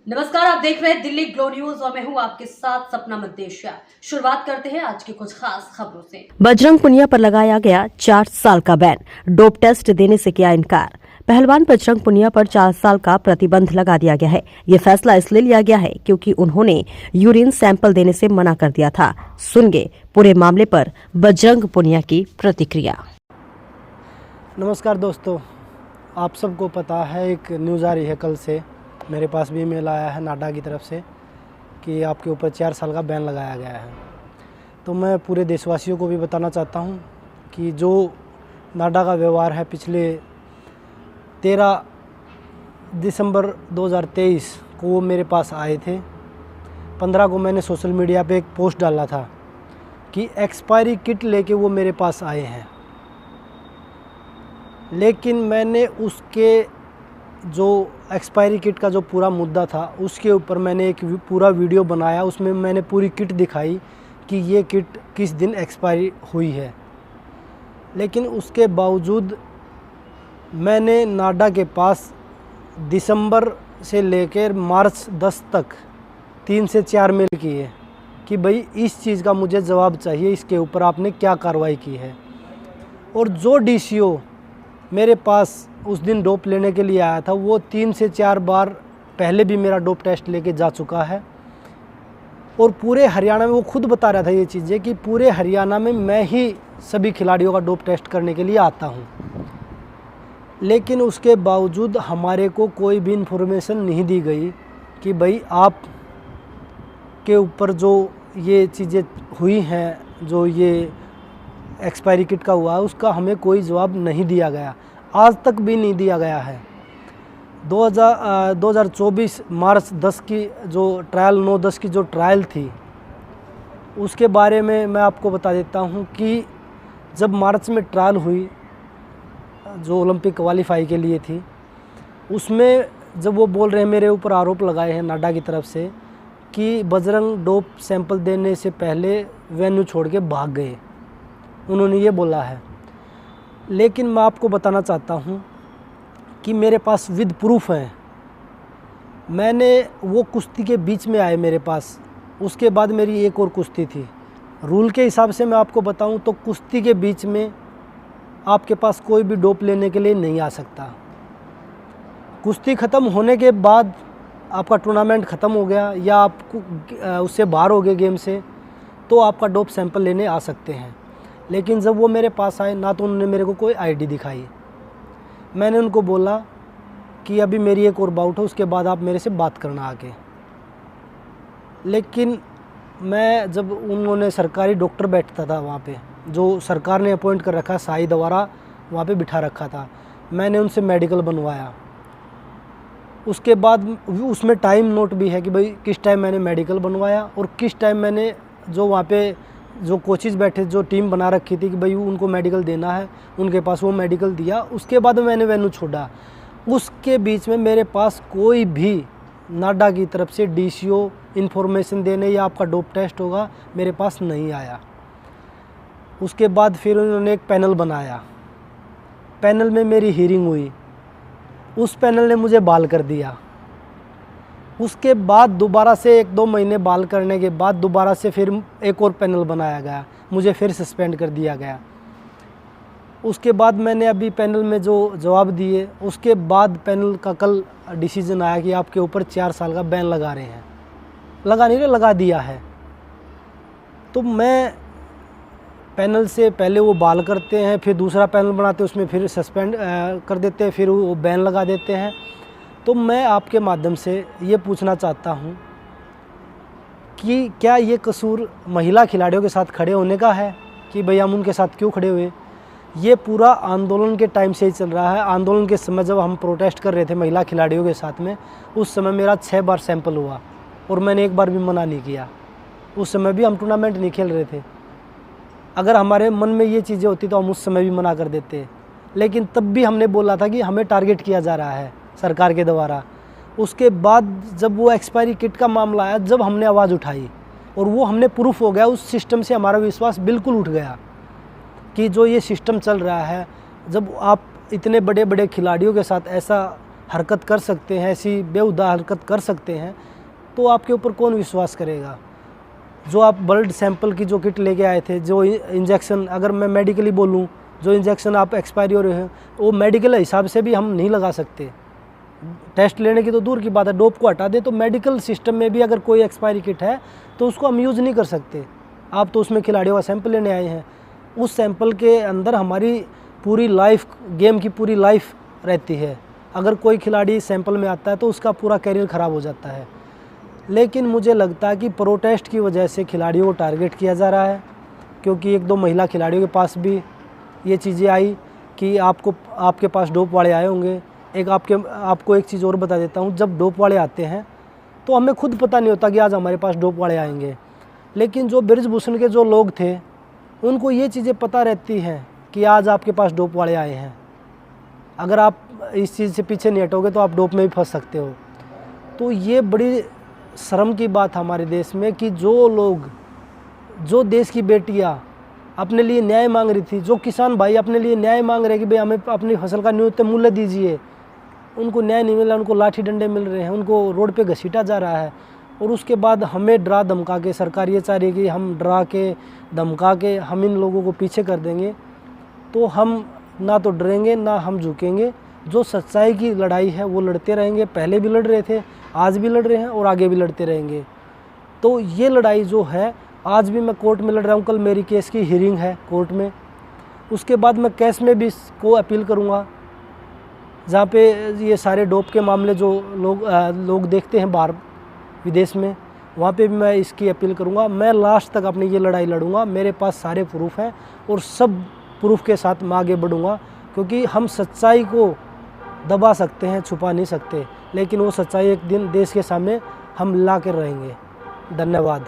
नमस्कार, आप देख रहे हैं दिल्ली ग्लो न्यूज और मैं हूं आपके साथ सपना मद्देशिया। शुरुआत करते हैं आज की कुछ खास खबरों से। बजरंग पुनिया पर लगाया गया 4 साल का बैन। डोप टेस्ट देने से किया इनकार। पहलवान बजरंग पुनिया पर 4 साल का प्रतिबंध लगा दिया गया है। ये फैसला इसलिए लिया गया है क्योंकि उन्होंने यूरिन सैंपल देने से मना कर दिया था। सुनिए पूरे मामले पर बजरंग पुनिया की प्रतिक्रिया। नमस्कार दोस्तों, आप सबको पता है एक न्यूज़ आ रही है कल से, मेरे पास भी ईमेल आया है नाडा की तरफ से कि आपके ऊपर 4 साल का बैन लगाया गया है। तो मैं पूरे देशवासियों को भी बताना चाहता हूं कि जो नाडा का व्यवहार है पिछले 13 दिसंबर 2023 को वो मेरे पास आए थे। 15 को मैंने सोशल मीडिया पे एक पोस्ट डाला था कि एक्सपायरी किट लेके वो मेरे पास आए हैं, लेकिन मैंने उसके जो एक्सपायरी किट का जो पूरा मुद्दा था उसके ऊपर मैंने एक पूरा वीडियो बनाया। उसमें मैंने पूरी किट दिखाई कि ये किट किस दिन एक्सपायरी हुई है। लेकिन उसके बावजूद मैंने नाडा के पास दिसंबर से लेकर मार्च 10 तक 3 से 4 मेल किए कि भाई इस चीज़ का मुझे जवाब चाहिए, इसके ऊपर आपने क्या कार्रवाई की है। और जो डीसीओ मेरे पास उस दिन डोप लेने के लिए आया था वो 3 से 4 बार पहले भी मेरा डोप टेस्ट लेके जा चुका है। और पूरे हरियाणा में वो खुद बता रहा था ये चीज़ें कि पूरे हरियाणा में मैं ही सभी खिलाड़ियों का डोप टेस्ट करने के लिए आता हूँ। लेकिन उसके बावजूद हमारे को कोई भी इन्फॉर्मेशन नहीं दी गई कि भाई आप के ऊपर जो ये चीज़ें हुई हैं, जो ये एक्सपायरी किट का हुआ है, उसका हमें कोई जवाब नहीं दिया गया, आज तक भी नहीं दिया गया है। 2024 मार्च 10 की जो ट्रायल 9-10 की जो ट्रायल थी उसके बारे में मैं आपको बता देता हूं कि जब मार्च में ट्रायल हुई जो ओलंपिक क्वालिफाई के लिए थी, उसमें जब वो बोल रहे हैं, मेरे ऊपर आरोप लगाए हैं नाडा की तरफ से कि बजरंग डोप सैंपल देने से पहले वेन्यू छोड़ के भाग गए, उन्होंने ये बोला है। लेकिन मैं आपको बताना चाहता हूँ कि मेरे पास विद प्रूफ है। मैंने वो कुश्ती के बीच में आए मेरे पास, उसके बाद मेरी एक और कुश्ती थी। रूल के हिसाब से मैं आपको बताऊं तो कुश्ती के बीच में आपके पास कोई भी डोप लेने के लिए नहीं आ सकता। कुश्ती ख़त्म होने के बाद आपका टूर्नामेंट ख़त्म हो गया या आप उससे बाहर हो गए गेम से, तो आपका डोप सैंपल लेने आ सकते हैं। लेकिन जब वो मेरे पास आए ना तो उन्होंने मेरे को कोई आईडी दिखाई। मैंने उनको बोला कि अभी मेरी एक और बाउट है, उसके बाद आप मेरे से बात करना आके। लेकिन मैं जब उन्होंने सरकारी डॉक्टर बैठता था वहाँ पे, जो सरकार ने अपॉइंट कर रखा, साई द्वारा वहाँ पे बिठा रखा था, मैंने उनसे मेडिकल बनवाया। उसके बाद उसमें टाइम नोट भी है कि भाई किस टाइम मैंने मेडिकल बनवाया और किस टाइम मैंने जो वहाँ पे जो कोचेज़ बैठे, जो टीम बना रखी थी कि भाई उनको मेडिकल देना है, उनके पास वो मेडिकल दिया। उसके बाद मैंने वेन्यू छोड़ा। उसके बीच में मेरे पास कोई भी नाडा की तरफ से डीसीओ इन्फॉर्मेशन देने या आपका डोप टेस्ट होगा मेरे पास नहीं आया। उसके बाद फिर उन्होंने एक पैनल बनाया, पैनल में मेरी हीयरिंग हुई, उस पैनल ने मुझे बहाल कर दिया। उसके बाद दोबारा से 1-2 महीने बहाल करने के बाद दोबारा से फिर एक और पैनल बनाया गया, मुझे फिर सस्पेंड कर दिया गया। उसके बाद मैंने अभी पैनल में जो जवाब दिए, उसके बाद पैनल का कल डिसीजन आया कि आपके ऊपर 4 साल का बैन लगा रहे हैं। लगा नहीं रहे, लगा दिया है। तो मैं पैनल से पहले वो बहाल करते हैं, फिर दूसरा पैनल बनाते हैं, उसमें फिर सस्पेंड कर देते हैं, फिर वो बैन लगा देते हैं। तो मैं आपके माध्यम से ये पूछना चाहता हूँ कि क्या ये कसूर महिला खिलाड़ियों के साथ खड़े होने का है कि भाई हम उनके साथ क्यों खड़े हुए? ये पूरा आंदोलन के टाइम से ही चल रहा है। आंदोलन के समय जब हम प्रोटेस्ट कर रहे थे महिला खिलाड़ियों के साथ में, उस समय मेरा 6 बार सैंपल हुआ और मैंने एक बार भी मना नहीं किया। उस समय भी हम टूर्नामेंट नहीं खेल रहे थे। अगर हमारे मन में ये चीज़ें होती तो हम उस समय भी मना कर देते, लेकिन तब भी हमने बोला था कि हमें टारगेट किया जा रहा है सरकार के द्वारा। उसके बाद जब वो एक्सपायरी किट का मामला आया, जब हमने आवाज़ उठाई और वो हमने प्रूफ हो गया, उस सिस्टम से हमारा विश्वास बिल्कुल उठ गया कि जो ये सिस्टम चल रहा है, जब आप इतने बड़े बड़े खिलाड़ियों के साथ ऐसा हरकत कर सकते हैं, ऐसी बेहुदा हरकत कर सकते हैं, तो आपके ऊपर कौन विश्वास करेगा। जो आप ब्लड सैंपल की जो किट लेके आए थे, जो इंजेक्शन, अगर मैं मेडिकली बोलूँ, जो इंजेक्शन आप एक्सपायरी हो रहे हैं वो मेडिकल हिसाब से भी हम नहीं लगा सकते। टेस्ट लेने की तो दूर की बात है, डोप को हटा दे तो मेडिकल सिस्टम में भी अगर कोई एक्सपायरी किट है तो उसको हम यूज़ नहीं कर सकते। आप तो उसमें खिलाड़ियों का सैंपल लेने आए हैं, उस सैंपल के अंदर हमारी पूरी लाइफ, गेम की पूरी लाइफ रहती है। अगर कोई खिलाड़ी सैंपल में आता है तो उसका पूरा कैरियर ख़राब हो जाता है। लेकिन मुझे लगता है कि प्रोटेस्ट की वजह से खिलाड़ियों को टारगेट किया जा रहा है, क्योंकि 1-2 महिला खिलाड़ियों के पास भी ये चीज़ें आई कि आपके पास डोप वाले आए होंगे। आपको एक चीज़ और बता देता हूँ, जब डोप वाले आते हैं तो हमें खुद पता नहीं होता कि आज हमारे पास डोप वाले आएंगे, लेकिन जो बृजभूषण के जो लोग थे उनको ये चीज़ें पता रहती हैं कि आज आपके पास डोप वाले आए हैं। अगर आप इस चीज़ से पीछे नहीं हटोगे तो आप डोप में भी फंस सकते हो। तो ये बड़ी शर्म की बात हमारे देश में कि जो लोग, जो देश की बेटियां अपने लिए न्याय मांग रही थी, जो किसान भाई अपने लिए न्याय मांग रहे कि भाई हमें अपनी फसल का न्यूनतम मूल्य दीजिए, उनको न्याय नहीं मिला, उनको लाठी डंडे मिल रहे हैं, उनको रोड पे घसीटा जा रहा है। और उसके बाद हमें डरा धमका के, सरकार ये चाह रही है कि हम डरा के धमका के हम इन लोगों को पीछे कर देंगे, तो हम ना तो डरेंगे ना हम झुकेंगे। जो सच्चाई की लड़ाई है वो लड़ते रहेंगे, पहले भी लड़ रहे थे, आज भी लड़ रहे हैं और आगे भी लड़ते रहेंगे। तो ये लड़ाई जो है, आज भी मैं कोर्ट में लड़ रहा हूँ, कल मेरी केस की हियरिंग है कोर्ट में, उसके बाद मैं केस में भी इसको अपील करूँगा, जहाँ पे ये सारे डोप के मामले जो लोग देखते हैं बाहर विदेश में, वहाँ पे भी मैं इसकी अपील करूँगा। मैं लास्ट तक अपनी ये लड़ाई लड़ूंगा, मेरे पास सारे प्रूफ हैं और सब प्रूफ के साथ मैं आगे बढ़ूँगा, क्योंकि हम सच्चाई को दबा सकते हैं, छुपा नहीं सकते, लेकिन वो सच्चाई एक दिन देश के सामने हम ला कर रहेंगे। धन्यवाद।